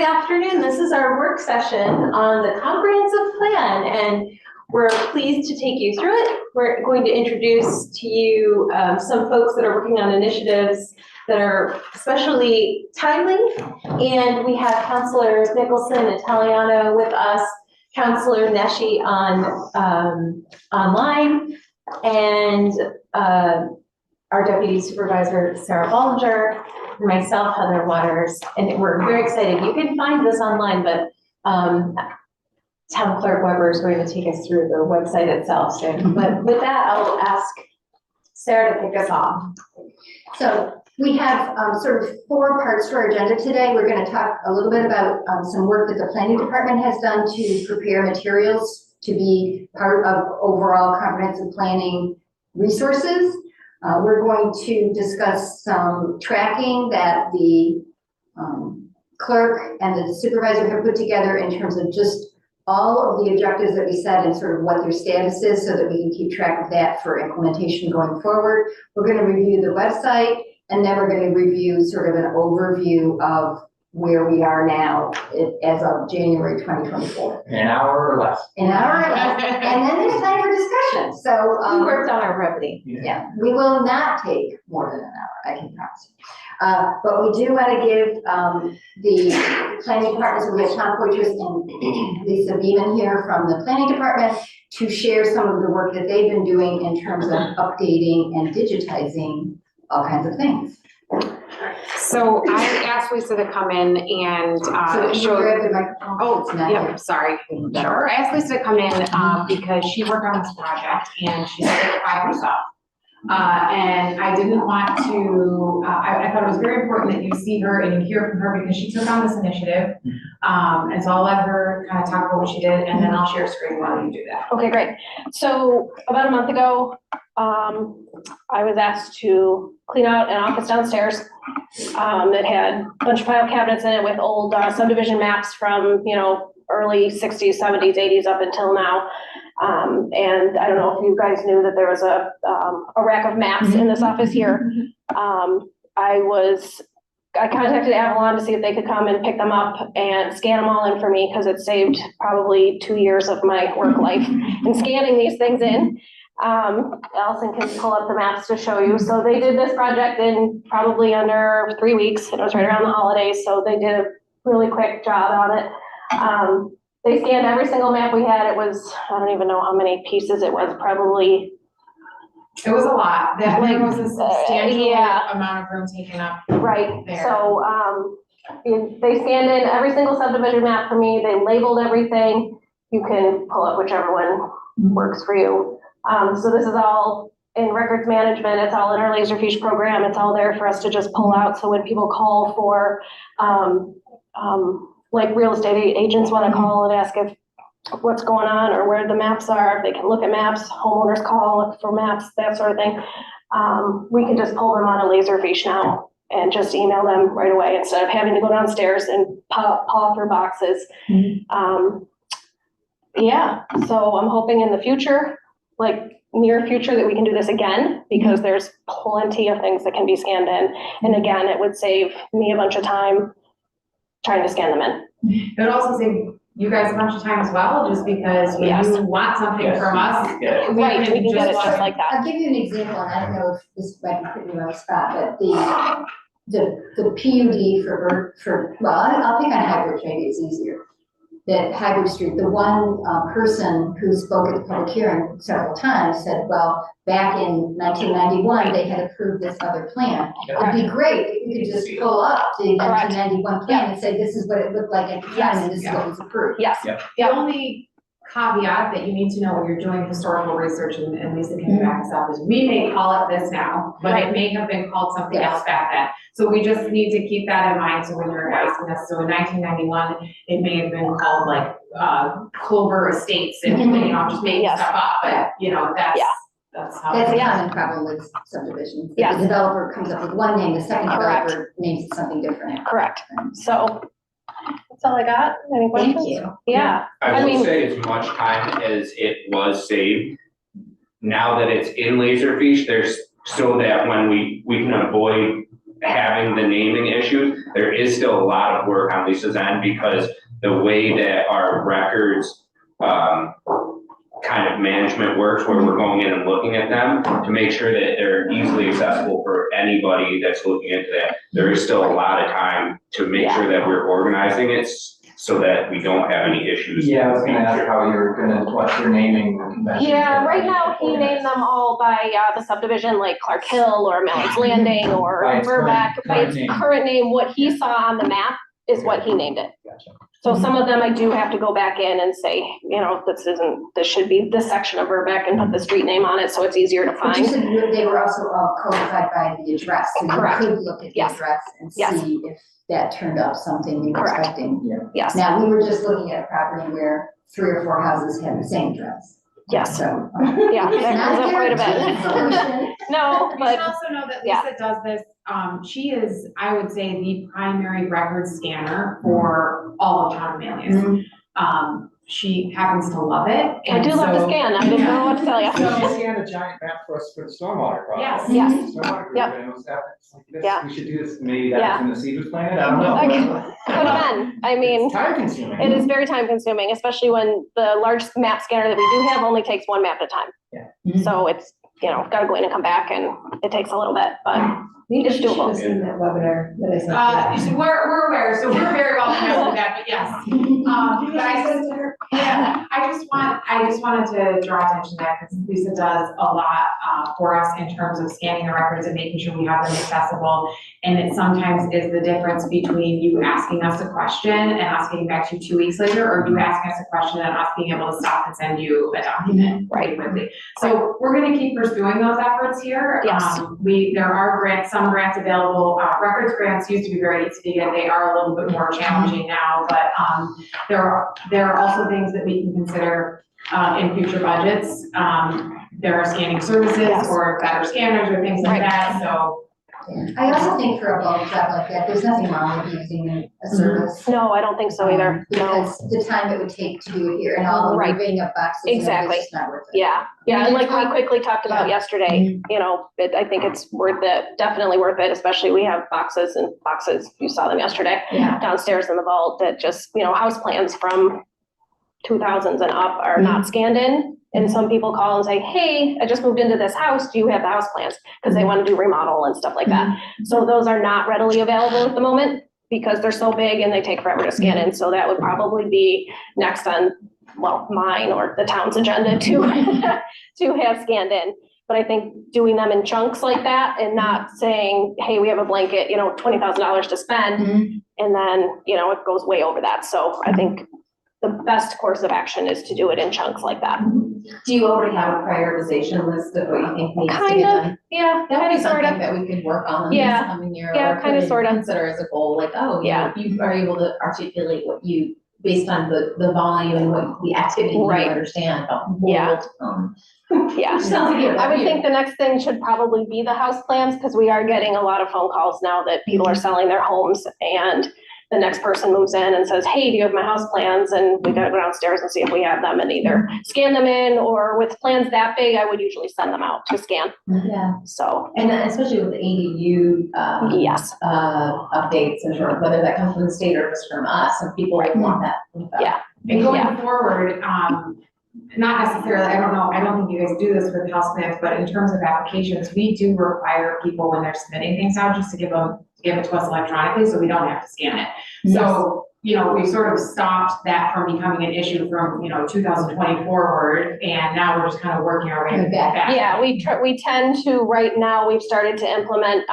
afternoon. This is our work session on the comprehensive plan, and we're pleased to take you through it. We're going to introduce to you some folks that are working on initiatives that are especially timely, and we have Councilors Nicholson and Italiano with us, Councilor Neshi on online, and our Deputy Supervisor Sarah Bollinger, and myself, Heather Waters, and we're very excited. You can find this online, but Town Clerk Weber is going to take us through the website itself soon. But with that, I'll ask Sarah to kick us off. So we have sort of 4 parts to our agenda today. We're going to talk a little bit about some work that the planning department has done to prepare materials to be part of overall comprehensive planning resources. We're going to discuss some tracking that the clerk and the supervisor have put together in terms of just all of the objectives that we set and sort of what their status is so that we can keep track of that for implementation going forward. We're going to review the website, and then we're going to review sort of an overview of where we are now as of January 2024. An hour or less. An hour or less, and then there's time for discussion. So We worked on our brevity. yeah, we will not take more than an hour, I can promise you. But we do want to give the planning department, so we have Tom Fortress and Lisa Beeman here from the planning department to share some of the work that they've been doing in terms of updating and digitizing all kinds of things. So I asked Lisa to come in and So grab the microphone. Oh, It's not yep, here. sorry. Sure. I asked Lisa to come in because she worked on this project and she did it by herself. And I didn't want to, I thought it was very important that you see her and you hear from her because she took on this initiative. And so I'll let her kind of talk about what she did and then I'll share screen while you do that. Okay, great. So about a month ago, I was asked to clean out an office downstairs that had a bunch of file cabinets in it with old subdivision maps from, early 60s, 70s, 80s up until now. And I don't know if you guys knew that there was a rack of maps in this office here. I contacted Avalon to see if they could come and pick them up and scan them all in for me because it saved probably 2 years of my work life in scanning these things in. Allison can pull up the maps to show you. So they did this project in probably under 3 weeks. It was right around the holidays, so they did a really quick job on it. They scanned every single map we had. It was, I don't even know how many pieces it was, probably. It was a lot. That Like, was a substantial yeah. amount of room taken up. Right, There. so, they scanned in every single subdivision map for me. They labeled everything. You can pull up whichever one works for you. So this is all in records management. It's all in our Laserfish program. It's all there for us to just pull out. So when people call for, like real estate agents want to call and ask if what's going on or where the maps are, they can look at maps, homeowners call, look for maps, that sort of thing. We can just pull them on a Laserfish now and just email them right away instead of having to go downstairs and paw through boxes. Yeah, so I'm hoping in the future, like near future, that we can do this again because there's plenty of things that can be scanned in. And again, it would save me a bunch of time trying to scan them in. It would also save you guys a bunch of time as well, just because when Yes. you want something from us, Yeah. we Right, we can get it just like that. I'll give you an example, and I don't know if this might be putting you on the spot, but the PUD for well, I'll pick on Hybrid, maybe it's easier. That Hybrid Street, the one person who spoke at the public hearing several times said, well, back in 1991, they had approved this other plan. It'd be great if we could just pull up the 1991 plan and say, this is what it looked like at the time, and this is what was approved. Yes. the only caveat that you need to know when you're doing historical research, and Lisa can back us up, is we may call it this now, but it may have been called something else back then. So we just need to keep that in mind. So when you're asking us, so in 1991, it may have been called like Clover Estates, and just making stuff up, but that's how. That's a common problem with subdivisions. If Yes. the developer comes up with one name, the second Correct. developer names it something different. Correct. So that's all I got. Any questions? Thank you. Yeah. I will mean- say as much time as it was saved, now that it's in Laserfish, there's so that when we can avoid having the naming issues, there is still a lot of work on Lisa's end because the way that our records, kind of management works, where we're going in and looking at them to make sure that they're easily accessible for anybody that's looking into that. There is still a lot of time to make sure that we're organizing it so that we don't have any issues. Yeah, I was gonna ask how you're gonna, what your naming convention. Yeah, right now, he named them all by, the subdivision, like Clark Hill or Manlius Landing or By its Verbeck. By current its name. current name, what he saw on the map is what he named it. Gotcha. So some of them I do have to go back in and say, you know, this should be this section of Verbeck and put the street name on it, so it's easier to But you find. said they were also all codified by the address, so you Correct. could look at the Yes. address and Yes. see if that turned up something you were Correct. expecting. Yes, Now, we were just looking at a property where 3 or 4 houses had the same address, yes, so. yeah, It's that not comes up quite a guaranteed bit. solution. No, You should but, also know that yeah. Lisa does this, she is, I would say, the primary record scanner for all of town of Manlius. Mhm. She happens to love it. I do love to scan, I didn't know what to tell you. So she scanned a giant map for us for the stormwater Yes. project. Yes. Stormwater group, Yep. and it was like this, Yeah. we should do this, maybe that Yeah. was when the seed was planted, I don't know. Okay. Could have been, I mean. It's time consuming. It is very time consuming, especially when the large map scanner that we do have only takes one map at a time. Yeah. So it's, you know, gotta go in and come back and it takes a little bit, but Maybe it's she should doable. have seen that webinar that I sent. So we're aware, so we're very well familiar with that, but yes. But I just wanted to draw attention to that because Lisa does a lot for us in terms of scanning the records and making sure we have them accessible. And it sometimes is the difference between you asking us a question and us getting back to you 2 weeks later, or you asking us a question and us being able to stop and send you a document Right. quickly. So we're gonna keep pursuing those efforts here. Yes. There are grants, some grants available. Records grants used to be very easy to get. They are a little bit more challenging now, but there are also things that we can consider in future budgets. There are scanning services Yes. or better scanners or things like Right. that, so. I also think for a bulk job like that, there's nothing wrong with using a service. no, I don't think so either, no. Because the time it would take to do it here and all the Right. moving of boxes. and Exactly. It's just not worth it. Yeah, yeah, and like we quickly talked about yesterday, you know, I think it's worth it, definitely worth it, especially we have boxes and boxes, you saw them yesterday, Yeah. downstairs in the vault that just, you know, house plans from 2000s and up are not scanned in. And some people call and say, hey, I just moved into this house, do you have the house plans? Because they want to do remodel and stuff like that. So those are not readily available at the moment because they're so big and they take forever to scan in. So that would probably be next on, well, mine or the town's agenda to, to have scanned in. But I think doing them in chunks like that and not saying, hey, we have a blanket, you know, $20,000 to spend. And then, you know, it goes way over that. So I think the best course of action is to do it in chunks like that. Do you already have a prioritization list of what you think needs to Kind be of, done? yeah, That would kind be of, sort something of. that we could work on this Yeah. coming year. Yeah, or kind of, could sort of. Consider as a goal, like, oh, you know, Yeah. you are able to articulate what you, based on the volume and what the activity you Right. understand. Yeah. Yeah. Sounds like you're I would here. think the next thing should probably be the house plans, because we are getting a lot of phone calls now that people are selling their homes and the next person moves in and says, hey, do you have my house plans? And we gotta go downstairs and see if we have them and either scan them in, or with plans that big, I would usually send them out to scan. Yeah, So, and especially with the ADU, yes, updates and sort of whether that comes from the state or just from us, and people want that. info. Yeah. And going Yeah. forward, not necessarily, I don't know, I don't think you guys do this with house plans, but in terms of applications, we do require people when they're submitting things out, just to give it to us electronically, so we don't have to scan it. So, you know, we've sort of stopped that from becoming an issue from, 2020 forward, and now we're just kind of working our way back. yeah, we tend to, right now, we've started to implement,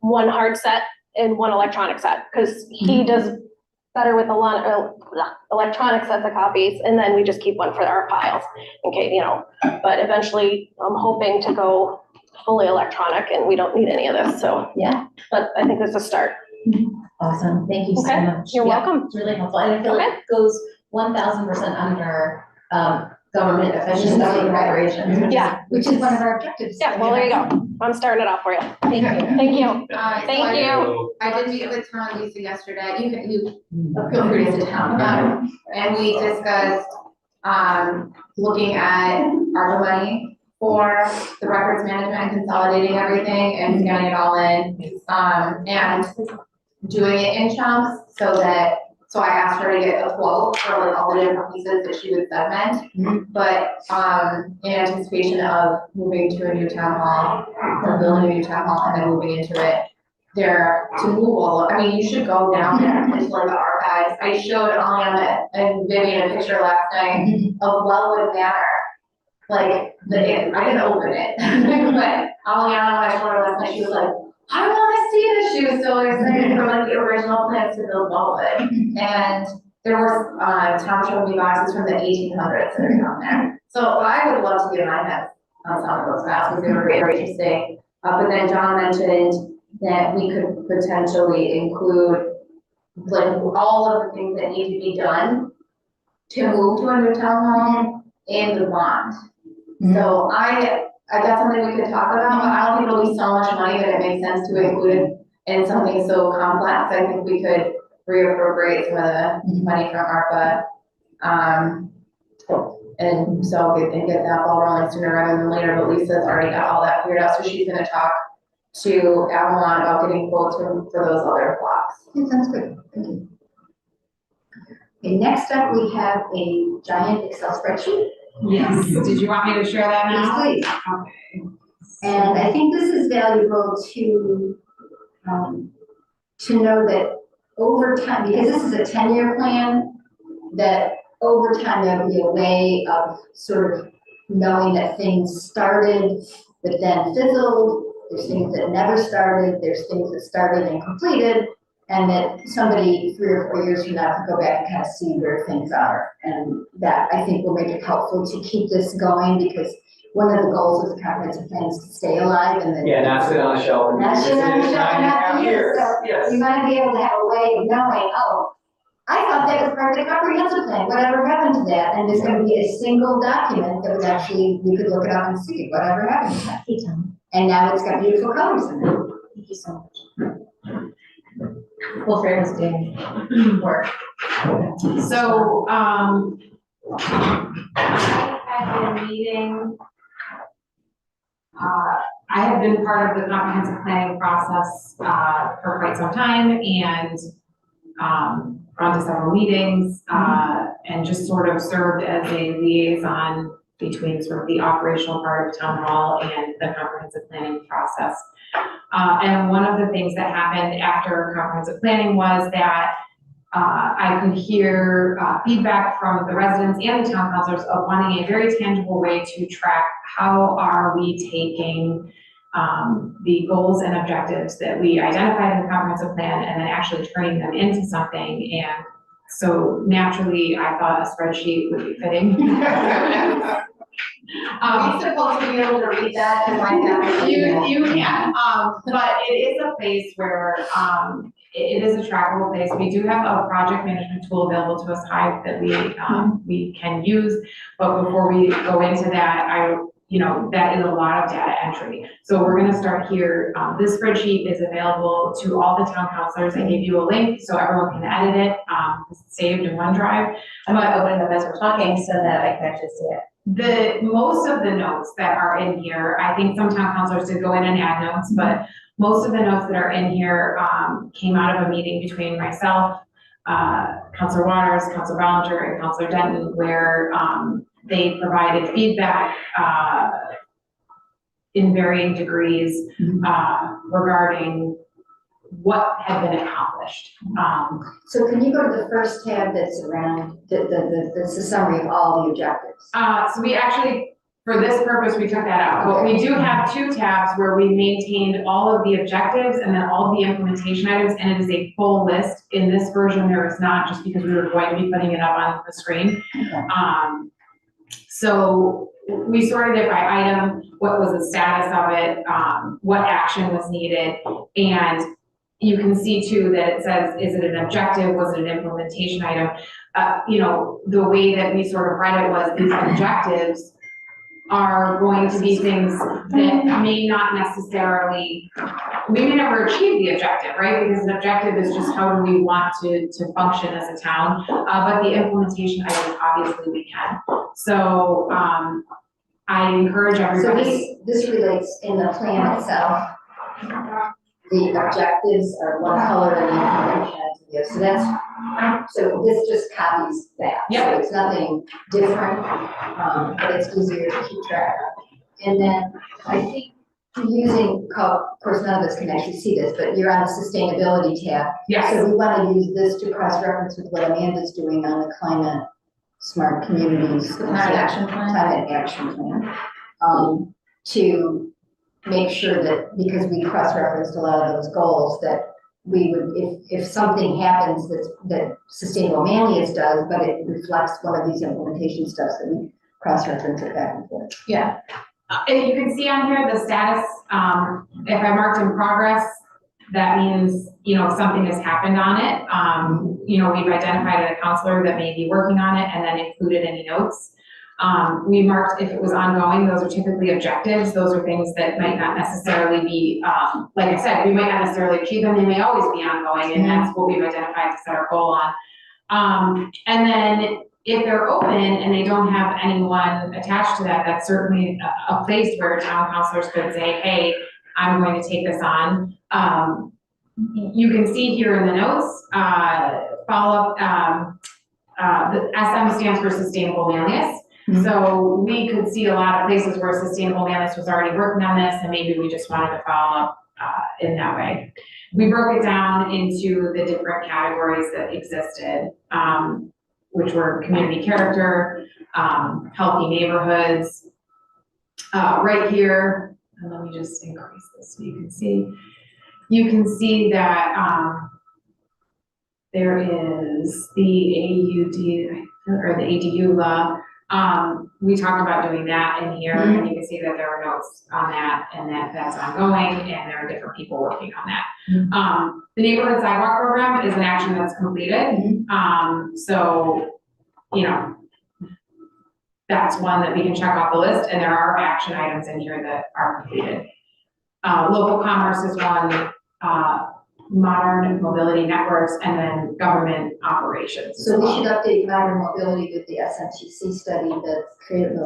one hard set and one electronic set, because he does better with a lot of electronic sets of copies, and then we just keep one for our files. Okay, but eventually I'm hoping to go fully electronic and we don't need any of this, so. Yeah. But I think it's a start. Awesome, thank you so Okay, much. you're Yeah, welcome. It's really helpful, and I feel like it goes 1,000% under, government efficiency and operations. Yeah. Which is one of our objectives. Yeah, well, there you go. I'm starting it off for you. Thank you. Thank you. Thank you. So, I did meet with Tom and Lisa yesterday, you feel free to sit down, and we discussed, looking at ARPA money for the records management and consolidating everything and scanning it all in. And doing it in chunks so I asked her to get a quote for like all the different pieces that she would segment. But, in anticipation of moving to a new town hall or building a new town hall and then moving into it, to move I mean, you should go down there into like the archives. I showed Aliana and Vivian a picture last night of Wellwood Manor. Like, I didn't open it, but Aliana, when I showed her last night, she was like, I wanna see this. She was so excited for like the original plans to build Wellwood. And there was, Tom showed me boxes from the 1800s that are down there. So I would love to get my hands on some of those maps because they were very interesting. But then John mentioned that we could potentially include like all of the things that need to be done to move to a new town hall in the bond. So I that's something we could talk about, but I don't think it'll be so much money that it makes sense to include it in something so complex. I think we could reappropriate some of the money from ARPA. And so get that ball rolling sooner rather than later, but Lisa's already got all that figured out, so she's gonna talk to Avalon about getting quotes for those other blocks. That sounds good. Thank you. Okay, next up, we have a giant Excel spreadsheet. Yes, did you want me to share that now? Please. Okay. And I think this is valuable to know that over time, because this is a 10-year plan, that over time there'll be a way of sort of knowing that things started but then fizzled. There's things that never started, there's things that started and completed, and that somebody 3 or 4 years from now can go back and kind of see where things are. And that, I think, will make it helpful to keep this going, because one of the goals of the comprehensive plan is to stay alive and then. Yeah, not sit on the shelf. And Not sit on the it's shelf and not 9.5 years. So Yes. you want to be able to have a way of knowing, oh, I thought that was part of the comprehensive plan, whatever happened to that? And there's going to be a single document that was actually, you could look it up and see whatever happened to that. And now it's got beautiful colors in it. Thank you so much. Well, Fran doing work. So, I had been meeting, I have been part of the comprehensive planning process, for quite some time, and, gone to several meetings, and just sort of served as a liaison between sort of the operational part of town hall and the comprehensive planning process. And one of the things that happened after comprehensive planning was that I could hear feedback from the residents and the town councilors of wanting a very tangible way to track how are we taking the goals and objectives that we identified in the comprehensive plan and then actually turning them into something. And so naturally, I thought a spreadsheet would be fitting. Are we supposed to be able to read that and like that? You can, but it is a place where, it is a trackable place. We do have a project management tool available to us, Hive, that we can use. But before we go into that, that is a lot of data entry. So we're gonna start here. This spreadsheet is available to all the town councilors. I gave you a link so everyone can edit it. It's saved in OneDrive. I'm gonna open it up as we're talking so that I can actually see it. Most of the notes that are in here, I think some town councilors did go in and add notes, but most of the notes that are in here came out of a meeting between myself, Councilor Waters, Councilor Ballinger, and Councilor Denton, where they provided feedback in varying degrees regarding what had been accomplished. So can you go to the first tab that's around, that's a summary of all the objectives? So we actually, for this purpose, we took that out. But we do have 2 tabs where we maintained all of the objectives and then all of the implementation items, and it is a full list. In this version, there is not, just because we were going to be putting it up on the screen. Okay. So we sorted it by item, what was the status of it, what action was needed, and you can see too that it says, is it an objective, was it an implementation item? The way that we sort of read it was these objectives are going to be things that may not necessarily, we may never achieve the objective, right? Because an objective is just how do we want to function as a town, but the implementation items, obviously we can. So I encourage So everybody. this relates in the plan itself. The objectives are one color and the information is the other. So that's, so this just copies that. Yep. So it's nothing different, but it's easier to keep track of. And then I think using, of course, none of us can actually see this, but you're on the sustainability tab. Yes, So we want to use this to cross-reference with what Amanda's doing on the climate smart communities. The climate action plan. Climate action plan. To make sure that, because we cross-referenced a lot of those goals, that we would, if something happens that Sustainable Manlius does, but it reflects one of these implementation steps, that we cross-reference it back and forth. Yeah. and you can see on here the status, if I marked in progress, that means, something has happened on it. We've identified a counselor that may be working on it and then included any notes. We marked if it was ongoing, those are typically objectives. Those are things that might not necessarily be, like I said, we might not necessarily achieve them. They may always be ongoing, and that's what we've identified to set our goal on. And then if they're open and they don't have anyone attached to that, that's certainly a place where town councilors could say, hey, I'm going to take this on. You can see here in the notes, follow-up, the SM stands for Sustainable Manlius. So we could see a lot of places where Sustainable Manlius was already working on this, and maybe we just wanted to follow up in that way. We broke it down into the different categories that existed, which were community character, healthy neighborhoods. Right here, and let me just increase this so you can see. You can see that there is the AUD or the ADU law. We talked about doing that in here, and you can see that there are notes on that, and that's ongoing, and there are different people working on that. The neighborhood sidewalk program is an action that's completed. So, that's one that we can check off the list, and there are action items in here that are completed. Local commerce is one, modern mobility networks, and then government operations. So we should update modern mobility with the SMTC study that's created.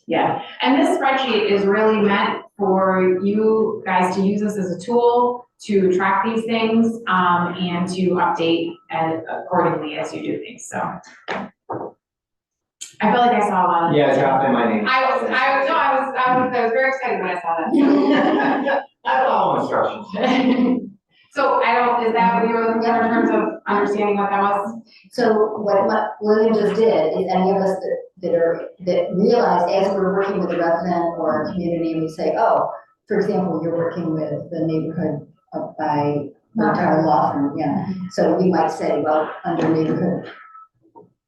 Yeah, and this spreadsheet is really meant for you guys to use this as a tool to track these things, and to update accordingly as you do things, so. I feel like I saw a lot of. Yeah, drop in my name. I was very excited when I saw that. I follow instructions. So is that what you were looking for in terms of understanding what that was? So what William just did is any of us that realize as we're working with a resident or a community, and we say, oh, for example, you're working with the neighborhood up by our law firm, yeah. So we might say, well, under neighborhood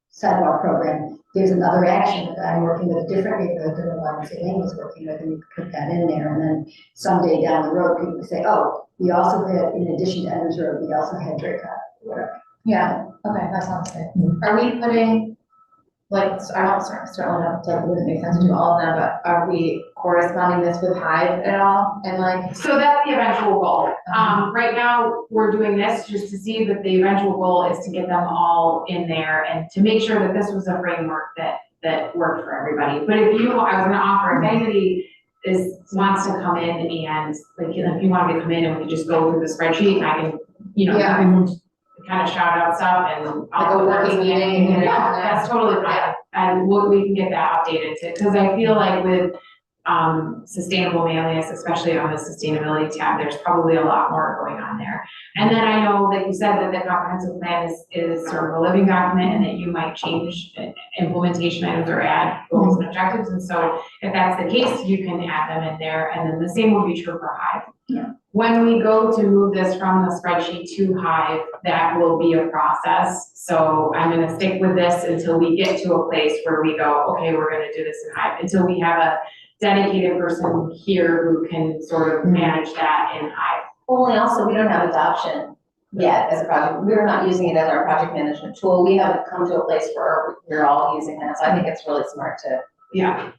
sidewalk program, there's another action that I'm working with a different neighborhood than the one that Elaine was working with, and you put that in there. And then someday down the road, people can say, oh, we also had, in addition to Edwards Road, we also had Drake, whatever. Yeah, okay, that sounds good. Are we putting, like, so I don't certainly don't, it wouldn't make sense to do all of them, but are we corresponding this with Hive at all? And like, So that's the eventual goal. Right now, we're doing this just to see that the eventual goal is to get them all in there and to make sure that this was a framework that worked for everybody. But if I was gonna offer, if anybody wants to come in and, like, if you want me to come in and we just go through the spreadsheet, I can, Yeah. I can kind of shout out stuff and. Like a working meeting and. Yeah, that's totally fine. And we can get that updated too, because I feel like with Sustainable Manlius, especially on the sustainability tab, there's probably a lot more going on there. And then I know that you said that the comprehensive plan is sort of a living document, and that you might change implementation items or add goals and objectives. And so if that's the case, you can add them in there, and then the same will be true for Hive. Yeah. When we go to move this from the spreadsheet to Hive, that will be a process. So I'm gonna stick with this until we get to a place where we go, okay, we're gonna do this in Hive, until we have a dedicated person here who can sort of manage that in Hive. Only also, we don't have adoption yet as a project. We're not using it as our project management tool. We haven't come to a place where we're all using that. So I think it's really smart to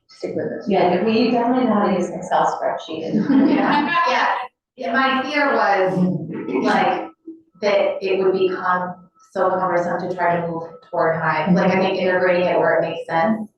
Stick with us. Yeah, we definitely know how to use an Excel spreadsheet. Yeah, my fear was like that it would be so cumbersome to try to move toward Hive. Like I think integrating it where it makes sense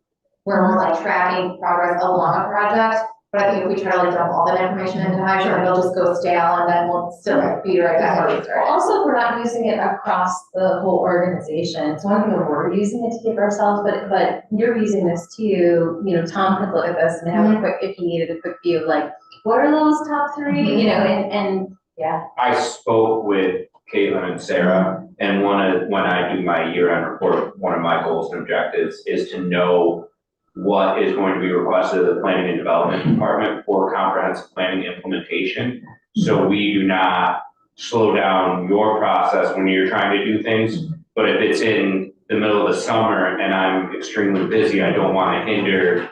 where we're like tracking progress along a project. But I think if we try to like dump all that information into Hydro, it'll just go stale and then we'll still be right back where we Well, started. also, we're not using it across the whole organization. It's one thing that we're using it to keep ourselves, but you're using this too. You know, Tom could look at this and have a quick, if he needed a quick view of like, what are those top three, you know, and yeah. I spoke with Caitlin and Sarah, and when I do my year-end report, one of my goals and objectives is to know what is going to be requested of the planning and development department for comprehensive planning implementation. So we do not slow down your process when you're trying to do things. But if it's in the middle of the summer and I'm extremely busy, I don't want to hinder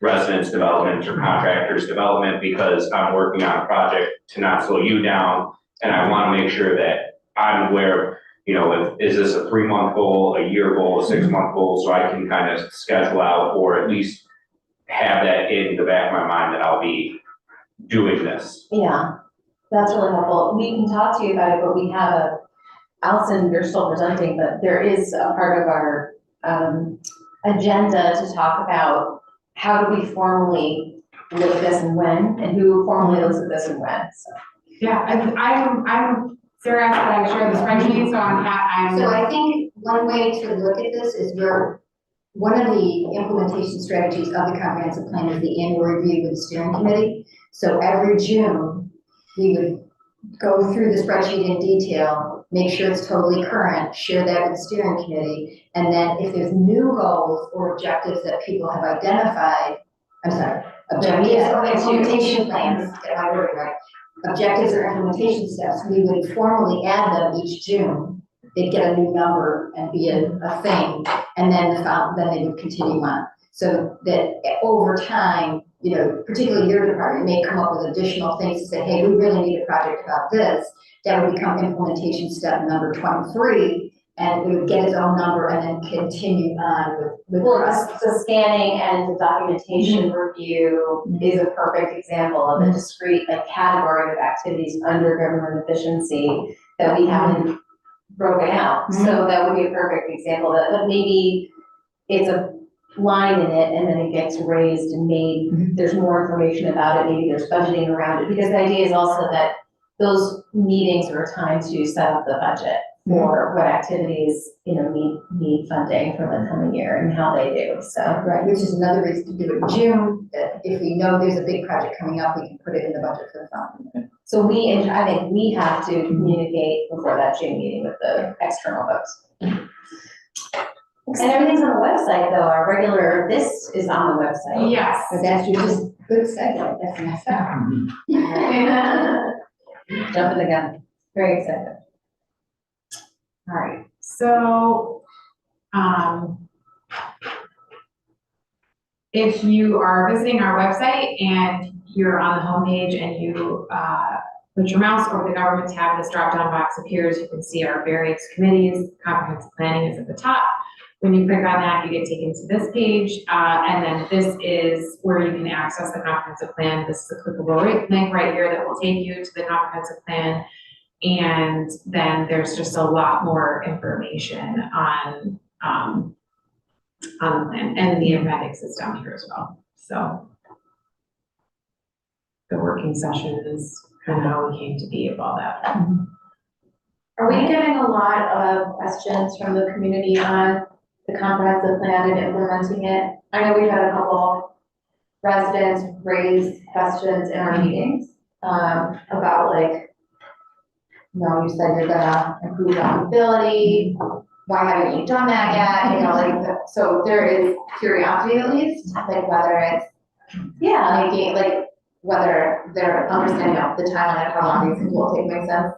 residents' development or contractors' development because I'm working on a project to not slow you down. And I want to make sure that I'm aware of, you know, is this a 3-month goal, a year goal, a 6-month goal, so I can kind of schedule out or at least have that in the back of my mind that I'll be doing this. Yeah, that's really helpful. We can talk to you about it, but we have Allison, you're still presenting, but there is a part of our agenda to talk about how do we formally look at this and when, and who formally looks at this and when, so. Yeah, I'm, Sarah asked that I share the spreadsheet, so I'm. So I think one way to look at this is one of the implementation strategies of the comprehensive plan is the annual review with the steering committee. So every June, we would go through the spreadsheet in detail, make sure it's totally current, share that with the steering committee. And then if there's new goals or objectives that people have identified, objectives or implementation plans, get my word right. Objectives or implementation steps, we would formally add them each June. They'd get a new number and be a thing, and then then they would continue on. So that over time, you know, particularly your department may come up with additional things to say, hey, we really need a project about this. That would become implementation step number 23, and it would get its own number and then continue on with Well, process. the scanning and the documentation review is a perfect example of a discrete like category of activities under government efficiency that we haven't broken out. So that would be a perfect example that maybe it's a line in it and then it gets raised and made, there's more information about it, maybe there's budgeting around it, because the idea is also that those meetings are a time to set up the budget for what activities, you know, need funding for the coming year and how they do, so. Right, which is another reason to do it in June, that if we know there's a big project coming up, we can put it in the budget for the following. So I think we have to communicate before that June meeting with the external folks. And everything's on the website though, our regular, this is on the website. Yes. But that's just good segue, that's nice. Jumping the gun, very excited. All right, so, if you are visiting our website and you're on the homepage and you, put your mouse over the government tab, this drop-down box appears, you can see our various committees, comprehensive planning is at the top. When you click on that, you get taken to this page, and then this is where you can access the comprehensive plan. This is a clickable link right here that will take you to the comprehensive plan. And then there's just a lot more information on the plan, and the appendix is down here as well. So the working session is kind of how we came to be of all that. Are we getting a lot of questions from the community on the comprehensive plan and implementing it? I know we've had a couple residents raise questions in our meetings, about like, you know, you said you're gonna improve walkability, why haven't you done that yet? You know, like, so there is curiosity at least, like whether it's, yeah, making, like, whether they're understanding of the timeline of how long these things will take, makes sense?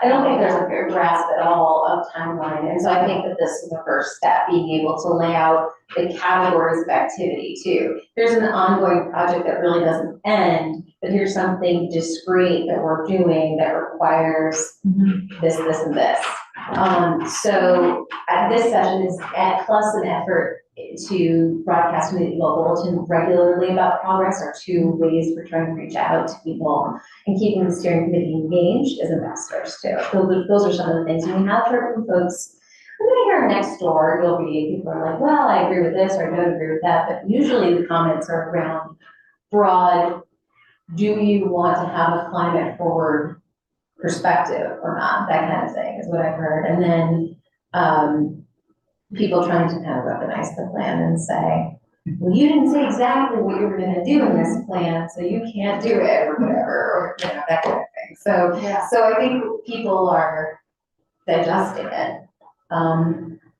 I don't think there's a fair grasp at all of timeline, and so I think that this is the first step, being able to lay out the categories of activity too. There's an ongoing project that really doesn't end, but here's something discrete that we're doing that requires this, and this. So this session is plus an effort to broadcast a local bulletin regularly about progress are two ways we're trying to reach out to people and keeping the steering committee engaged as ambassadors too. So those are some of the things. And we have heard from folks And then here next door, you'll be, people are like, well, I agree with this or I don't agree with that, but usually the comments are around broad, do you want to have a climate forward perspective or not, that kind of thing is what I've heard. And then, people trying to kind of weaponize the plan and say, well, you didn't say exactly what you were gonna do in this plan, so you can't do it, or whatever, or, you know, that kind of thing. So, Yeah. so I think people are digesting it.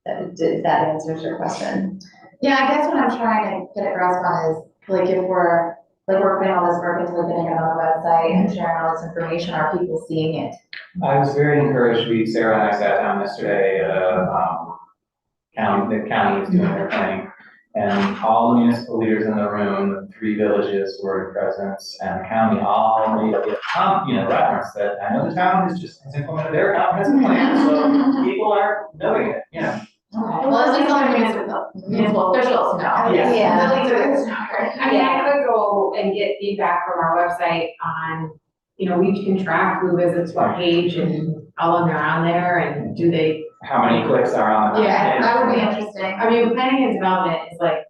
If that answers your question. Yeah, I guess what I'm trying to get a grasp on is, like, if we're putting all this work into getting it on the website and sharing all this information, are people seeing it? I was very encouraged. Sarah and I sat down yesterday, the county was doing their planning. And all the municipal leaders in the room, the 3 villages were in presence, and the county all made a reference that I know the town has implemented their comprehensive plan, so people are knowing it, you know. Well, at least other municipal officials know. Yeah. At least it is known. I mean, I could go and get feedback from our website on, you know, we can track who visits what page and how long they're on there and do they. How many clicks are on the. Yeah, that would be interesting. I mean, planning and development is like.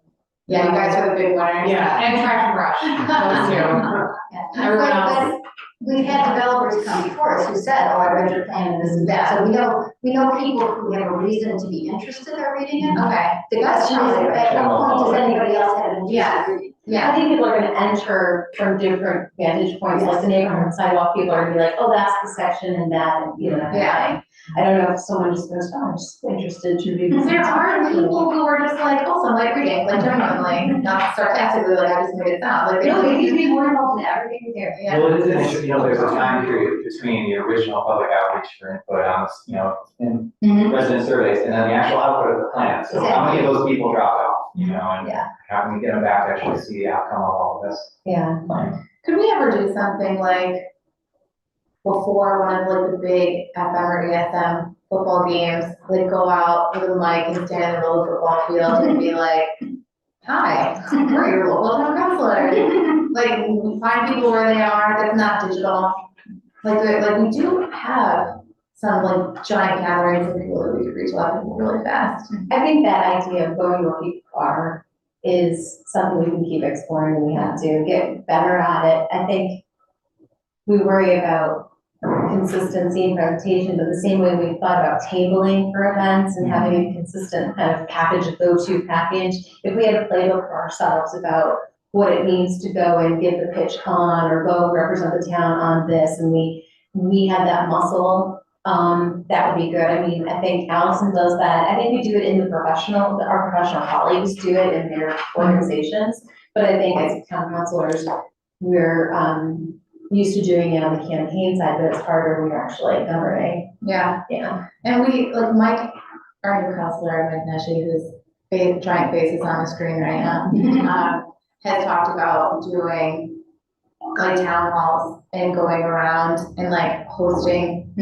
Yeah, you guys are the big winners. Yeah, and trash and brush, those two. Everyone else. But we've had developers come before us who said, oh, I read your plan and this and that, so we know people who have a reason to be interested in reading it. Okay, The question is, at what point does anybody else have an interest in reading? I yeah, think people are gonna enter from different vantage points, like the neighborhood sidewalk, people are gonna be like, oh, that's the section and that, and you know, that kind of thing. I don't know if someone just goes, oh, I'm just interested to read. because there are people who are just like, oh, some like reading, like genuinely, not sarcastically, like I just made it sound, like. No, they can be more involved in everything there. Yeah. Well, it is an issue, there's a time period between the original public outreach for input on, in resident surveys, and then the actual output of the plan. So how many of those people dropped off, and Yeah. how can we get them back to actually see the outcome of all of this Yeah. plan? Could we ever do something like before one of like the big FM or ESM football games, like go out with a mic and stand in the middle of the football field and be like, hi, we're your local town councilor. Like, find people where they are, that's not digital. Like we do have some like giant gatherings of people that we could reach a lot of people really fast. I think that idea of going where people are is something we can keep exploring, and we have to get better at it. I think we worry about consistency and presentation, but the same way we thought about tabling for events and having a consistent kind of package, a go-to package, if we had a playbook for ourselves about what it means to go and give the pitch on or go represent the town on this, and we had that muscle, that would be good. I mean, I think Allison does that. I think we do it in our professional colleagues do it in their organizations, but I think as town councilors, we're, used to doing it on the campaign side, but it's harder when you're actually governing. Yeah, Yeah. and we, like Mike, our new counselor, Mike Neshi, whose giant face is on the screen right now, has talked about doing like town halls and going around and like hosting,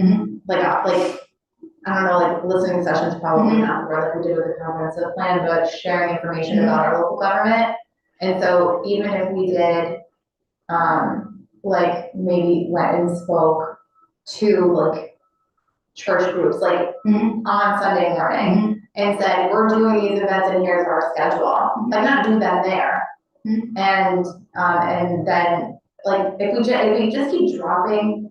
like, I don't know, like listening sessions, probably not, where like we did with the comprehensive plan, but sharing information about our local government. And so even if we did, like maybe went and spoke to like church groups, like on Sunday morning, and said, we're doing these events and here's our schedule, like not do that there. And then, like, if we just keep dropping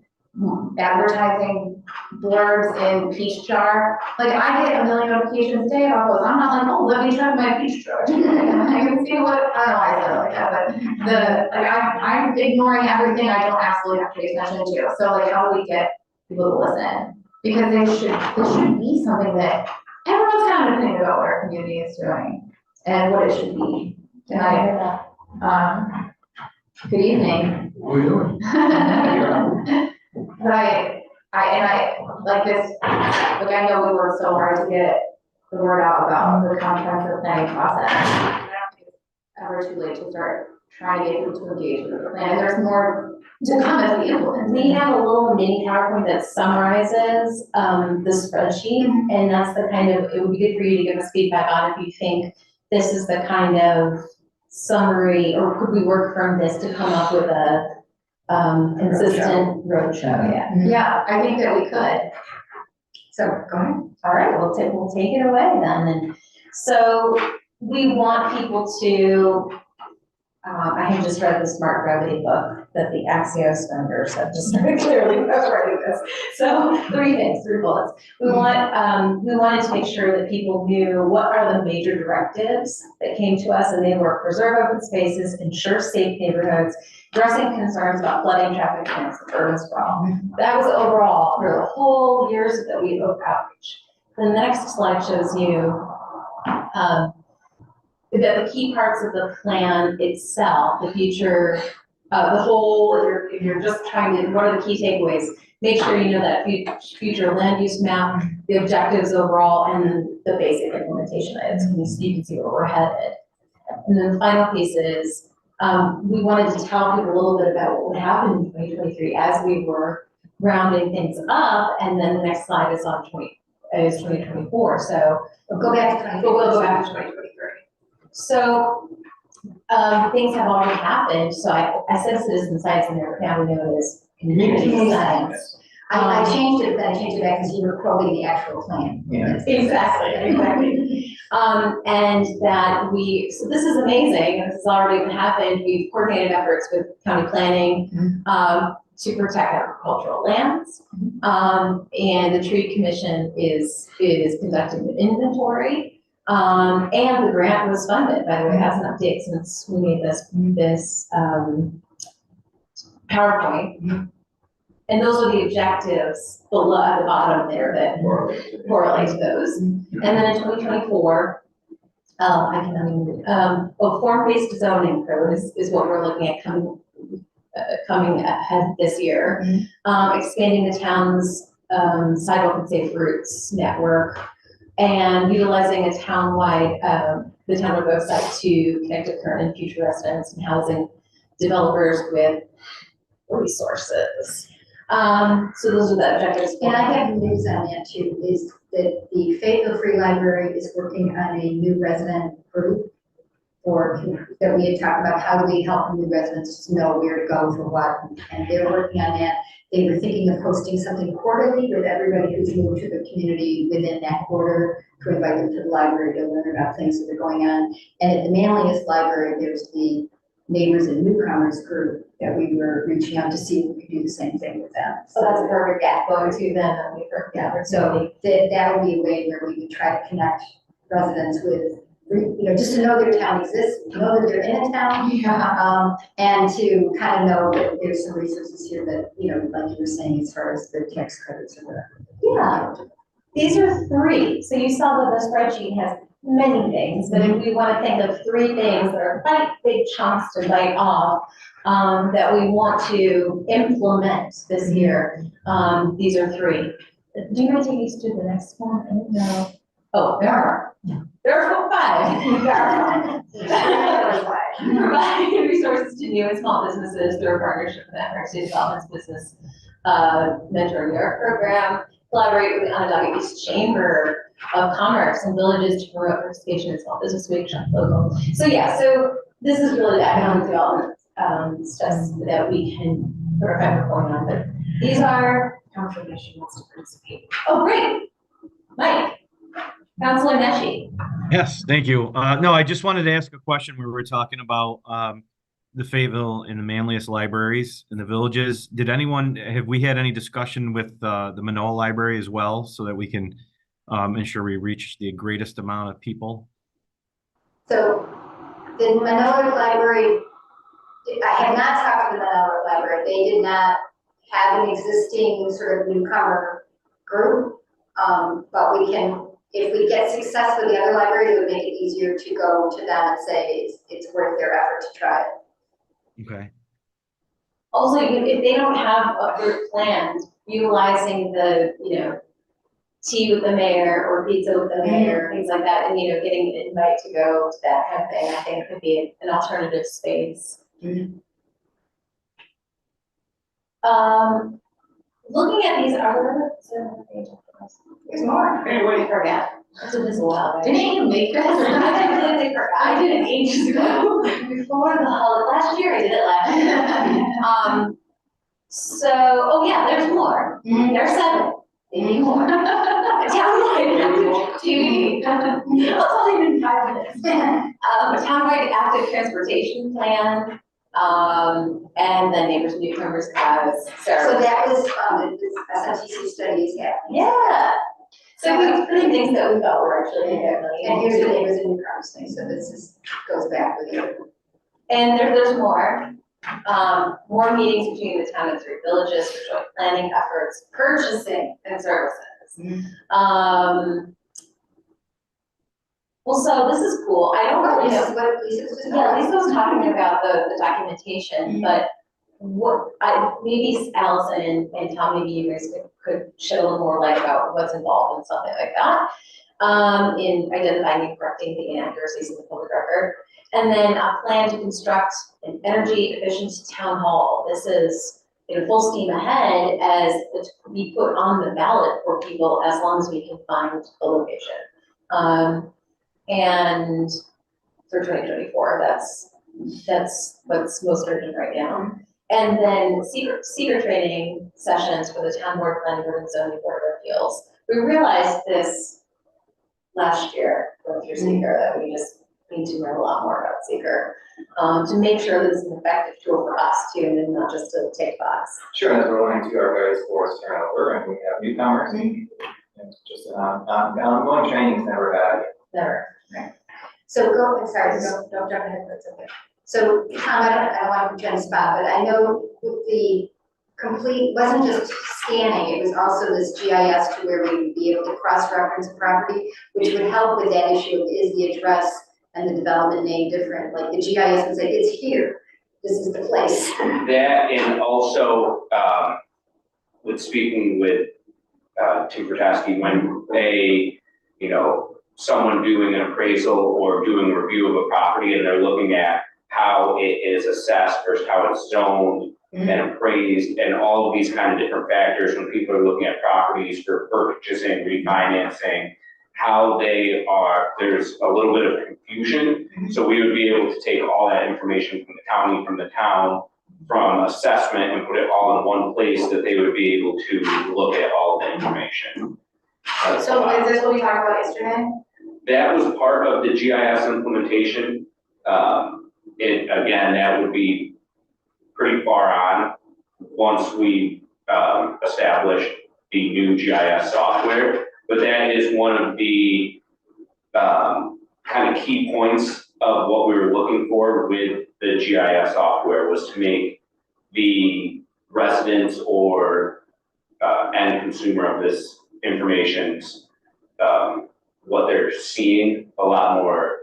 advertising blurbs in Peach Jar, like I get a million notifications a day about those, I'm not like, oh, let me check my Peach Jar. I can see what, I don't know why I said it like that, but I'm ignoring everything I don't absolutely have to pay attention to. So like, how do we get people to listen? Because it should be something that everyone's got an opinion about what our community is doing and what it should be. And good evening. What are you doing? But I like this, like I know we worked so hard to get the word out about the comprehensive planning process. I don't think it's ever too late to start trying to get people to engage with the plan, and there's more to come as we implement. We have a little mini PowerPoint that summarizes the spreadsheet, and that's the kind of, it would be good for you to give us feedback on if you think this is the kind of summary, or could we work from this to come up with a consistent roadshow, yeah. Yeah, I think that we could. So go ahead. All right, we'll take it away then. And so we want people to, I had just read the Smart Gravity book that the Axios founders have just clearly writing this. So three bullets. We wanted to make sure that people knew what are the major directives that came to us, and they were preserve open spaces, ensure safe neighborhoods, addressing concerns about flooding, traffic jams, and urban sprawl. That was overall for the whole years that we opened outreach. The next slide shows you that the key parts of the plan itself, the future, the whole, if you're just trying to, what are the key takeaways? Make sure you know that future land use map, the objectives overall, and the basic implementation items, so you can see where we're headed. And then the final piece is, we wanted to tell people a little bit about what would happen in 2023 as we were rounding things up, and then the next slide is on 2024. So We'll go back to 2023. we'll go back to 2023. So, things have already happened, so I said citizen science in there, but now we know it is community science. I changed it, then I changed it back because you were quoting the actual plan. Yeah. Exactly. And that so this is amazing, this has already happened, we've coordinated efforts with county planning, to protect agricultural lands. And the tree commission is conducting an inventory. And the grant was funded, by the way, that's an update since we made this PowerPoint. And those are the objectives below at the bottom there that correlate to those. And then in 2024, form-based zoning code is what we're looking at coming ahead this year. Expanding the town's sidewalk and safe routes network, and utilizing a townwide, the townwide website to connect with current and future residents and housing developers with resources. So those are the objectives. And I have news on that too, is that the Fayetteville Free Library is working on a new resident group that we had talked about, how do we help new residents know where to go for what, and they're working on that. They were thinking of hosting something quarterly with everybody who's moved to the community within that quarter to invite them to the library to learn about things that are going on. And at the Manlius Library, there's the Neighbors and Newcomers group that we were reaching out to see if we could do the same thing with them. So that's a perfect gap going to them, and we've heard, So that would be a way where we would try to connect residents with, just to know their town exists, know that they're in a town. And to kind of know that there's some resources here that, like you were saying, as far as the tax credits or whatever. Yeah, these are three. So you saw that the spreadsheet has many things, but if we want to think of three things that are quite big chunks to bite off, that we want to implement this year, these are three. Do you want to take these to the next one? No. Oh, there are. There are five. Providing resources to new and small businesses through a partnership with the Empire State Development's business mentor New York program. Collaborate with the Onondaga East Chamber of Commerce and villages to promote participation in small business week, shop local. So this is really the economic development stuff that we can put our finger point on. But these are Confirmation wants to participate. Oh, great, Mike. Councilor Neshi. Yes, thank you. No, I just wanted to ask a question. We were talking about the Fayetteville and the Manlius libraries in the villages. Have we had any discussion with the Manoa Library as well, so that we can ensure we reach the greatest amount of people? So the Manoa Library, I have not talked to the Manoa Library. They did not have an existing sort of newcomer group, but we can, if we get success with the other libraries, it would make it easier to go to them and say it's worth their effort to try it. Okay. Also, if they don't have a group planned, utilizing the, tea with the mayor or pizza with the mayor, things like that, and, getting an invite to go to that kind of thing, I think could be an alternative space. Looking at these, there's more. Anyway. I forgot. I did this a while ago. Didn't you make this? I completely forgot. I did it ages ago. Before the holiday, last year I did it last year. There's more. There's 7. They need more. townwide, TV, it's only been 5 minutes. A townwide active transportation plan, and then neighbors and newcomers has Sarah. So that was, this SMTC studies happening. Yeah. So we put in things that we thought were actually really. And here's the neighbors and newcomers thing, so this is, goes back with you. And there's more. More meetings between the town and 3 villages for joint planning efforts, purchasing and services. Well, so this is cool. I don't really This know. is what Lisa was just. Yeah, Lisa was talking about the documentation, but maybe Allison and Tom, maybe you guys could shed a little more light about what's involved in something like that. In identifying and correcting the inaccuracies in the public record. And then a plan to construct an energy efficient town hall. This is full steam ahead as it's be put on the ballot for people as long as we can find a location. And for 2024, that's what's most urgent right now. And then seeker training sessions for the town board, planning board, and zoning board of appeals. We realized this last year going through seeker that we just need to learn a lot more about seeker to make sure that it's an effective tool for us too, and not just to take box. Sure, as we're learning to our various boards turnover, and we have newcomers, and it's just ongoing training is never bad. Never. So don't jump ahead, that's okay. So Tom, I don't want to put you on the spot, but I know with the complete, wasn't just scanning, it was also this GIS to where we would be able to cross-reference a property, which would help with that issue of is the address and the development name different, like the GIS would say, it's here, this is the place. That, and also, with speaking with Tim Pertaski, when someone doing an appraisal or doing a review of a property and they're looking at how it is assessed versus how it's zoned and appraised and all of these kind of different factors when people are looking at properties for purchasing, refinancing, how they are, there's a little bit of confusion. So we would be able to take all that information from the county, from the town, from assessment and put it all in one place that they would be able to look at all the information. So is this what we talked about yesterday? That was part of the GIS implementation. Again, that would be pretty far on once we establish the new GIS software. But that is one of the kind of key points of what we were looking for with the GIS software was to make the residents or end consumer of this information what they're seeing a lot more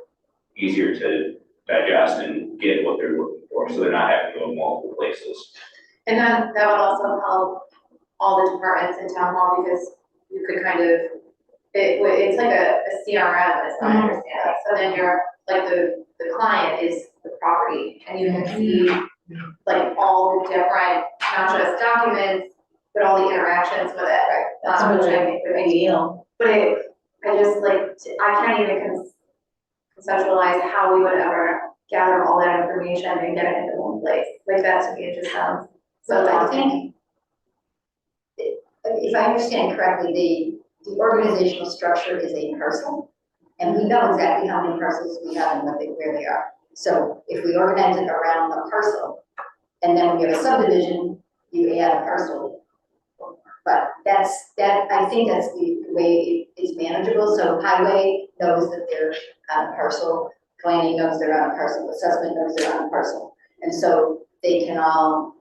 easier to digest and get what they're looking for, so they're not having to go multiple places. And then that would also help all the departments in town hall because you could kind of, it's like a CRM is my understanding. So then you're, like the client is the property and you can see like all the different, not just documents, but all the interactions with it. That's what I think would be ideal. But I just I can't even conceptualize how we would ever gather all that information and get it into one place. Like that to me, it just sounds so I daunting. think, if I understand correctly, the organizational structure is a parcel, and we know exactly how many parcels we have and where they are. So if we organize it around the parcel, and then when you have a subdivision, you add a parcel. But I think that's the way it's manageable. So highway knows that they're on a parcel, planning knows they're on a parcel, assessment knows they're on a parcel. And so they can all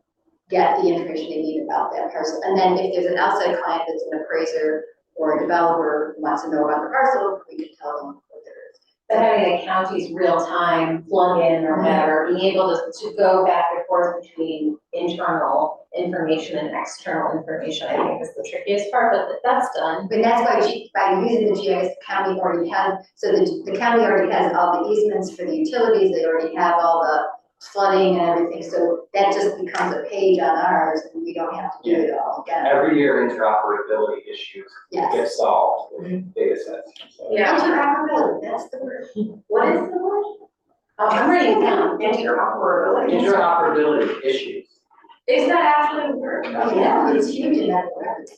get the information they need about that parcel. And then if there's an outside client that's an appraiser or a developer who wants to know about the parcel, we can tell them what there is. But having the county's real-time plug-in or whatever, being able to go back and forth between internal information and external information, I think is the trickiest part, but that's done. But that's why by using the GIS, the county already has, so the county already has all the easements for the utilities, they already have all the flooding and everything, so that just becomes a page on ours, and we don't have to do it all again. Every year interoperability issues Yes. get solved with data sets. So. Yeah. Interoperability, that's the word. What is the word? I'm writing it down, interoperability. Interoperability issues. Is that actually work? Yeah, it's huge in that.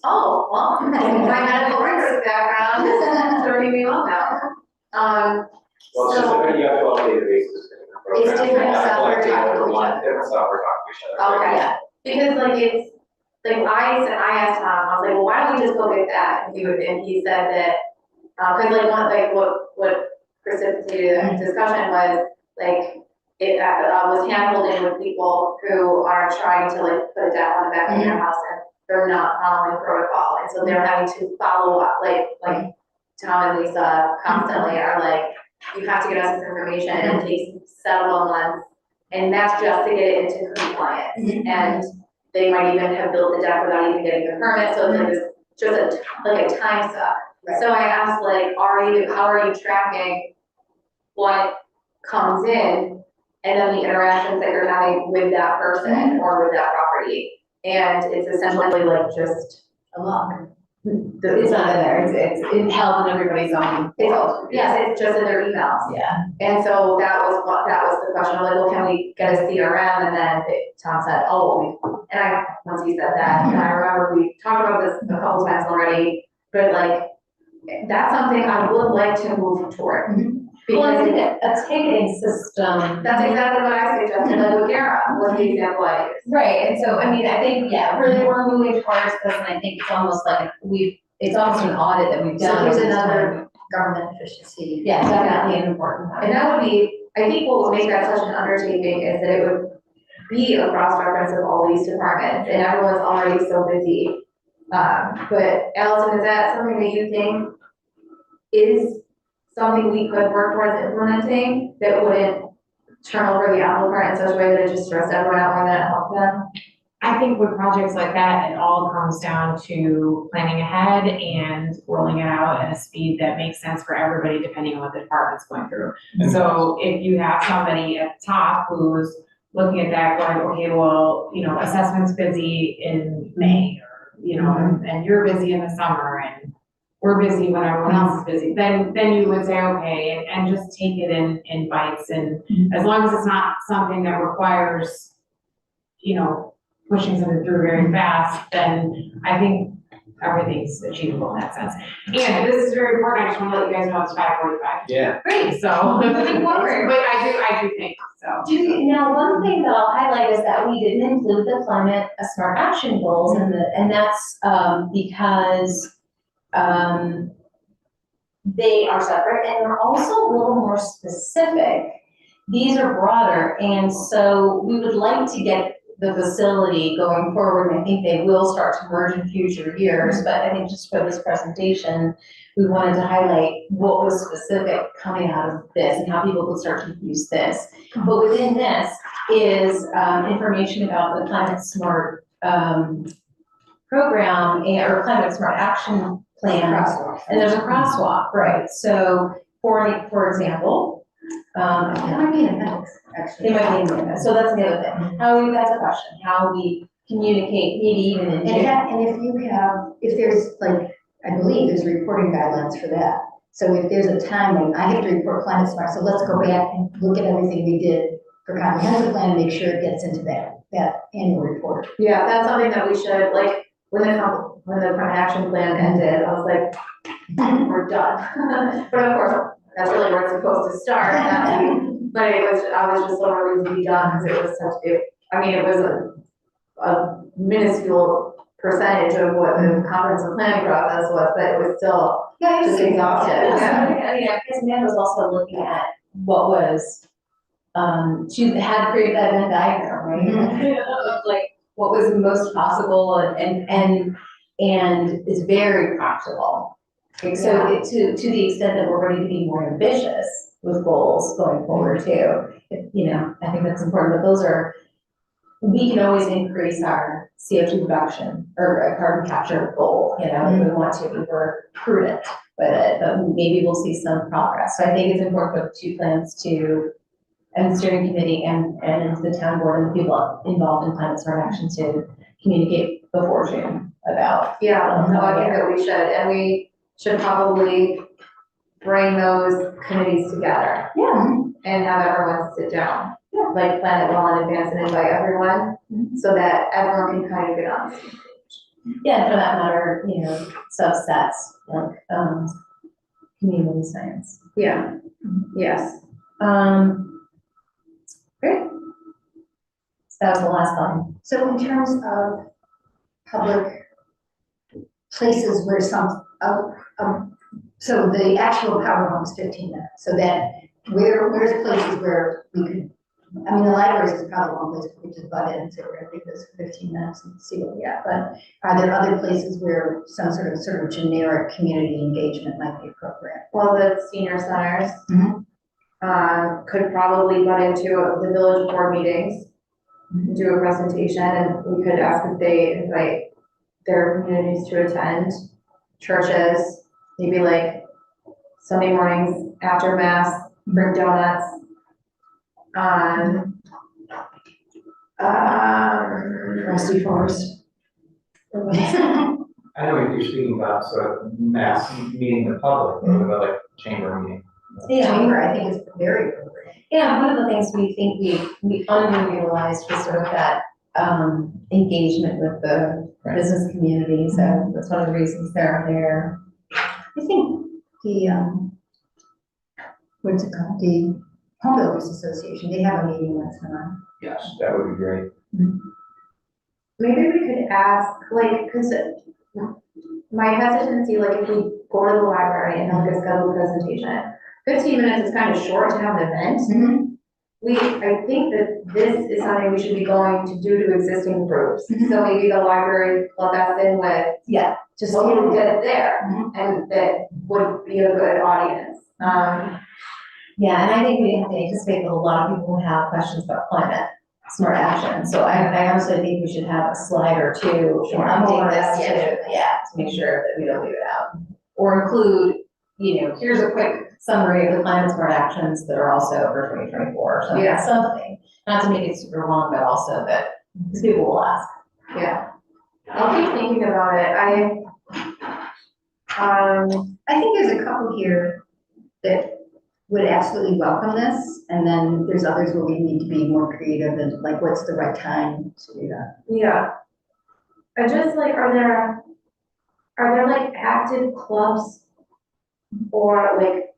Oh, well, my medical records background, serving me well now. Well, it's just So- that you have to update the basis. It's different Yeah, software collecting talking to over each one other. different software talking to each other. Okay, Yeah. because like it's, like I asked Tom, I was like, well, why don't we just go get that? And he said that, cause like one, like what precipitated the discussion was, like, it, was hand-holding with people who are trying to like put a deck on the back of their house and they're not following protocol, and so they're having to follow up, like Tom and Lisa constantly are like, you have to get us this information, and it takes several months, and that's just to get it into compliance. And they might even have built the deck without even getting the permit, so it's like this, just like a time suck. Right. So I asked like, how are you tracking what comes in, and then the interactions that you're having with that person or with that property? And it's essentially like just A log. the. It's not in there, it's held in everybody's own. Yes, it's just in their emails. Yeah. And so that was the question, like, well, can we get a CRM? And then Tom said, oh, once he said that, and I remember we talked about this a couple times already, but like, that's something I would like to move toward. Well, I Because think a ticketing system. that's exactly what I suggested, like with Gara, was the example I used. Right, and so, I mean, I think, yeah, really we're moving towards this, and I think it's almost like it's almost an audit that we've So done. here's over another time. government efficiency. Yeah, definitely an important one. And that would be, I think what would make that such an undertaking is that it would be a cross-reference of all these departments, and everyone's already so busy. But Allison, is that something that you think is something we could work towards implementing that wouldn't turn over the apple cart in such a way that it just stressed everyone out more than it helped them? I think with projects like that, it all comes down to planning ahead and rolling it out at a speed that makes sense for everybody, depending on what the department's going through. So if you have somebody at the top who's looking at that going, okay, well, assessment's busy in May, or, and you're busy in the summer, and we're busy when everyone else is busy, then you would say, okay, and just take it in bites, and as long as it's not something that requires, pushing something through very fast, then I think everything's achievable in that sense. And this is very important, I just want to let you guys know it's 5:45. Yeah. Great, so, moving forward, but I do think so. Now, one thing that I'll highlight is that we didn't include the climate smart action goals, and that's because they are separate and they're also a little more specific. These are broader, and so we would like to get the facility going forward, and I think they will start to merge in future years, but I think just for this presentation, we wanted to highlight what was specific coming out of this and how people could start to use this. But within this is information about the Climate Smart program or Climate Smart Action Plan. And there's a crosswalk, right? So for example, That might be an appendix, actually. they might be in there. So that's the other thing. That's a question, how we communicate, maybe even in. And if there's like, I believe there's reporting guidelines for that. So if there's a time when I have to report climate smart, so let's go back and look at everything we did for comprehensive plan and make sure it gets into that annual report. Yeah, that's something that we should, like, when the climate action plan ended, I was like, we're done. But of course, that's really where it's supposed to start, but I was just so relieved to be done, because it was it was a minuscule percentage of what the comprehensive planning process was, but it was still just exhausted. Yeah, because Amanda was also looking at what was, she had created that Venn diagram, right? Of like what was most possible and is very practical. Like, so to the extent that we're ready to be more ambitious with goals going forward too, I think that's important, but we can always increase our CO2 reduction or a carbon capture goal, if we want to, if we're prudent with it, but maybe we'll see some progress. So I think it's important for the two plans and the steering committee and the town board and the people involved in climate smart action to communicate before June about. Yeah, no, I think that we should, and we should probably bring those committees together. Yeah. And have everyone sit down. Like plan it well in advance and invite everyone. so that everyone can kind of get on. Yeah, and for that matter, you know, subsets, like, community science. Yeah, yes. Great. So that was the last one. So in terms of public places where so the actual power home is 15 minutes, so that where's places where we could, I mean, the libraries is probably one place we could just butt in and say, we're gonna do this for 15 minutes and see what we get, but are there other places where some sort of generic community engagement might be appropriate? Well, the senior centers, Mhm. could probably butt into the village board meetings, do a presentation, and we could ask if they invite their communities to attend. Churches, maybe like Sunday mornings after mass, bring donuts. Rusty Forest. I know what you're speaking about, sort of mass meeting the public, or about like chamber meeting. Chamber, I think is very appropriate. Yeah, one of the things we think we underutilized was sort of that, engagement with the business community, so that's one of the reasons they're there. I think the, what's it called, the Home Builders Association, they have a meeting once in a month. Yes, that would be great. Maybe we could ask, like, cause my hesitancy, like, if we go to the library and have a scheduled presentation, 15 minutes is kind of short to have an event. I think that this is something we should be going to do to existing groups. So maybe the library club us in with, just what we did there, and that would be a good audience. Yeah, and I think we have to anticipate that a lot of people have questions about climate smart action. So I honestly think we should have a slide or two to update this to make sure that we don't leave it out. Or include, you know, here's a quick summary of the climate smart actions that are also for 2024, so Yeah. something. Not to make it super long, but also that, because people will ask. Yeah. I'll keep thinking about it. I think there's a couple here that would absolutely welcome this, and then there's others where we need to be more creative and like, what's the right time to do that? Yeah. I just like, are there like active clubs or like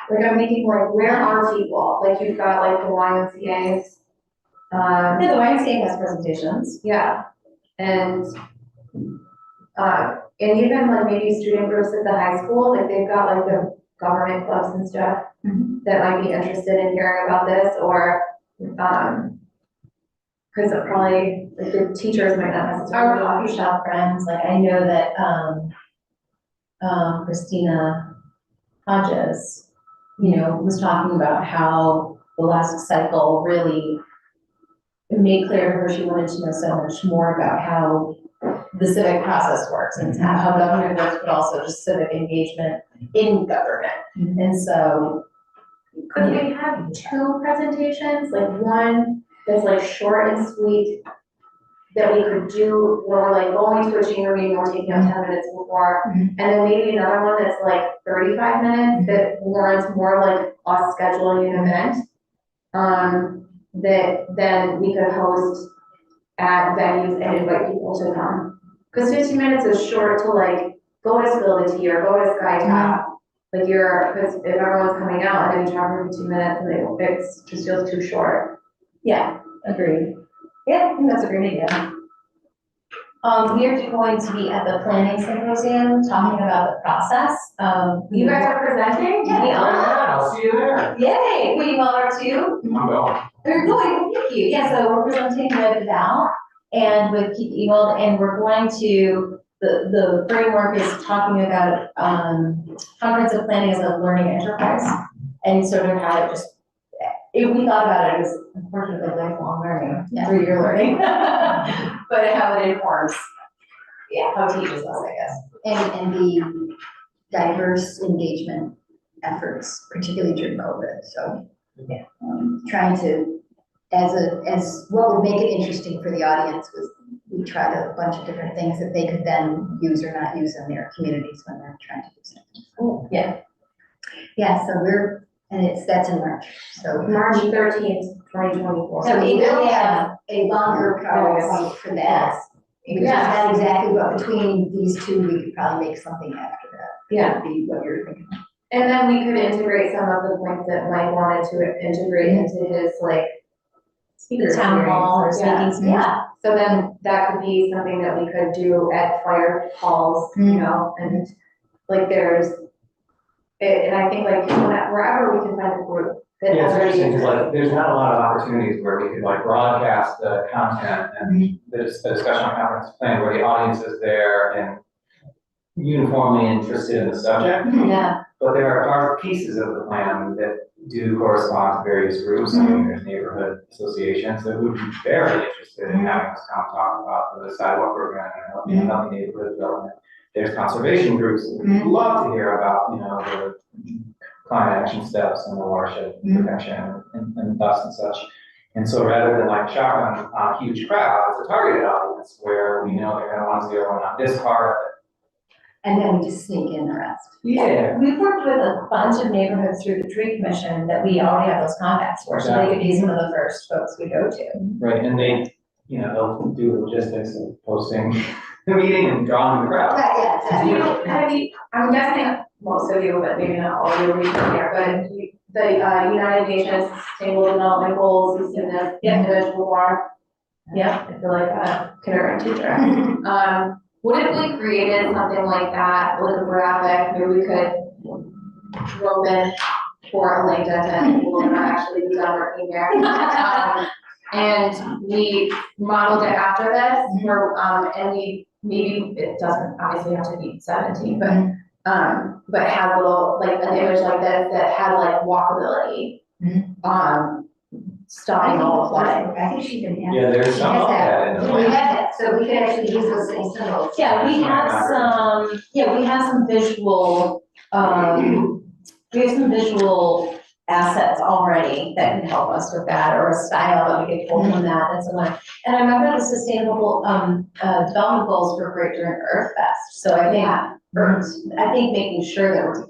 I'm thinking like, where are people? Like you've got like the YMCA's. Yeah, the YMCA has presentations. Yeah, and even like maybe student groups at the high school, like they've got like the government clubs and stuff that might be interested in hearing about this, or, cause it probably, like the teachers might not necessarily. Our coffee shop friends, like I know that, Christina Hodges, you know, was talking about how the last cycle really made clear to her she wanted to know so much more about how the civic process works and how government works, but also just civic engagement in government. And so. Could we have two presentations, like one that's like short and sweet, that we could do where we're like going to a chamber meeting, we're taking out 10 minutes before, and then maybe another one that's like 35 minutes that warrants more like us scheduling an event, that then we could host at venues and invite people to come. Because 15 minutes is short to like go to Spill the Tea or go to Sky Top. Like because if everyone's coming out and then you talk for 15 minutes and it just feels too short. Yeah, agreed. Yeah, I think that's a great idea. We are going to be at the planning symposium talking about the process. You guys are presenting? Yeah, we are. I'll see you there. Yay, we are too. I'm going. We're going, thank you. Yeah, so we're presenting with Val and with Keith Ewald, and we're going to, the framework is talking about comprehensive planning as a learning enterprise, and sort of how it just, if we thought about it as unfortunately lifelong learning, 3-year learning, but how it informs, how it teaches us, I guess. And the diverse engagement efforts, particularly during COVID, so. Trying to, as what would make it interesting for the audience was we tried a bunch of different things that they could then use or not use in their communities when they're trying to do something. Cool. Yeah. Yeah, so we're And that's in March, so. March 13th, 2024. So we will have a longer PowerPoint for that. Which is not exactly what, between these two, we could probably make something after that. Yeah. That'd be what you're thinking. And then we could integrate some of the points that Mike wanted to integrate into his like speaker The town hall or experience. speaking. Yeah, so then that could be something that we could do at fire halls, you know, and like there's, and I think like wherever we can find a group that Yeah, it's already. interesting, because like, there's not a lot of opportunities where we could like broadcast the content and the discussion on conference plan where the audience is there and uniformly interested in the subject. Yeah. But there are pieces of the plan that do correspond to various groups. I mean, there's neighborhood associations that would be very interested in having us come talk about the sidewalk program and healthy neighborhood development. There's conservation groups that would love to hear about, you know, the climate action steps and the watershed protection and thus and such. And so rather than like shotgun on a huge crowd, it's a targeted audience where we know they're gonna want to zero in on this part. And then we just sneak in the rest. Yeah. We've worked with a bunch of neighborhoods through the tree commission that we already have those contacts for, so they could be some of the first folks we go to. Right, and they, you know, they'll do the logistics of posting the meeting and drawing the crowd. Right, yeah, Do you exactly. know, have you, I'm guessing most of you, but maybe not all of you are reading here, but the United Nations Sustainable Development Goals, you've seen this individual bar. Yeah. I feel like a kindergarten teacher. What if we created something like that, like a graphic, maybe we could rope in for a link that will not actually be done working there. And we modeled it after this, where, and we, maybe it doesn't obviously have to be 17, but have little, like an image like this that had like walkability. Stopping all of flooding. I think she can handle. Yeah, there's some of that in the We plan. have that, so we can actually use those same symbols. Yeah, we have some visual, assets already that can help us with that, or a style that we could pull from that and so on. And I remember the sustainable, development goals were great during Earth Fest, so I think making sure that we're,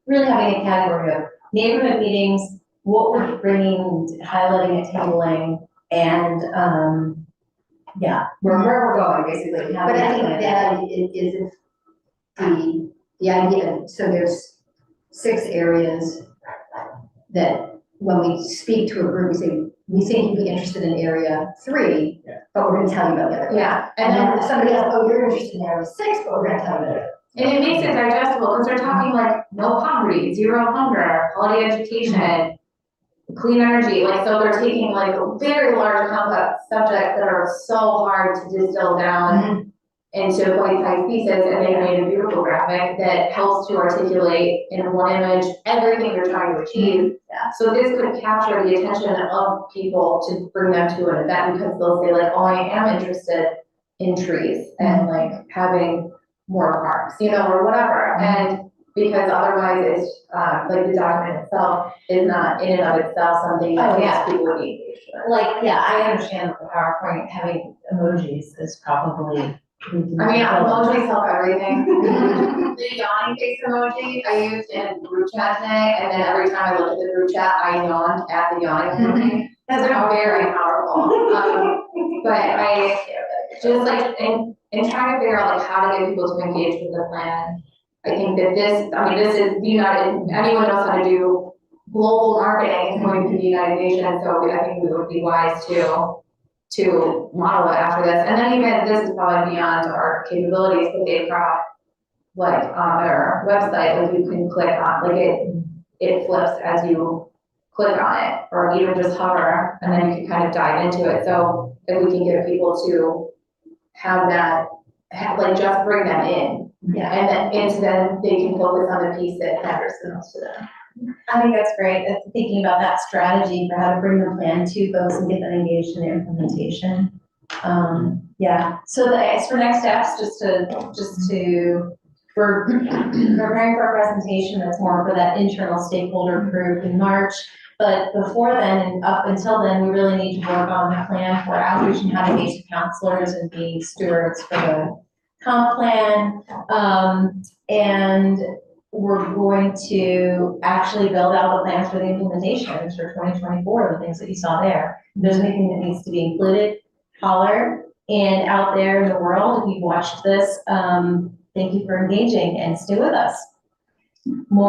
really having a category of neighborhood meetings, what we're bringing, highlighting and tabling, and, where we're going, basically. But I think that is the idea, so there's 6 areas that when we speak to a group, we say, we think you'd be interested in area 3, but we're gonna tell you about the other. Yeah, And then somebody else, oh, you're interested in area 6, but we're gonna tell you about it. and it makes it digestible, because they're talking like no poverty, 0 hunger, quality education, clean energy, like, so they're taking like very large complex subjects that are so hard to distill down into bite-sized pieces, and they made a beautiful graphic that helps to articulate in one image everything they're trying to achieve. So this could capture the attention of people to bring them to an event, because they'll say like, oh, I am interested in trees and like having more parks, or whatever. And because otherwise it's, like the document itself is not in and of itself something that people would be engaged with. I understand that the PowerPoint having emojis is probably. Emojis help everything. The yawning face emoji I used in group chat today, and then every time I looked at the group chat, I yawned at the yawning emoji. That's very powerful. But I just like, in trying to figure out like how to get people to engage with the plan, I think that this is the United, anyone knows how to do global marketing is going to the United Nations, so I think we would be wise to model it after this. And then even, this is probably beyond our capabilities, but they've got, like, on their website, like, you can click on, like, it flips as you click on it, or even just hover, and then you can kind of dive into it. So if we can get people to have that, like, just bring them in. Yeah. And then they can focus on the piece that matters the most to them. I think that's great, thinking about that strategy for how to bring the plan to folks and get them engaged in the implementation. So as for next steps, we're preparing for a presentation that's more for that internal stakeholder group in March. But before then, and up until then, we really need to work on the plan for outreach and how to engage the counselors and being stewards for the comp plan. And we're going to actually build out the plans for the implementations for 2024, the things that you saw there. If there's anything that needs to be included, holler. And out there in the world, if you've watched this, thank you for engaging and stay with us. More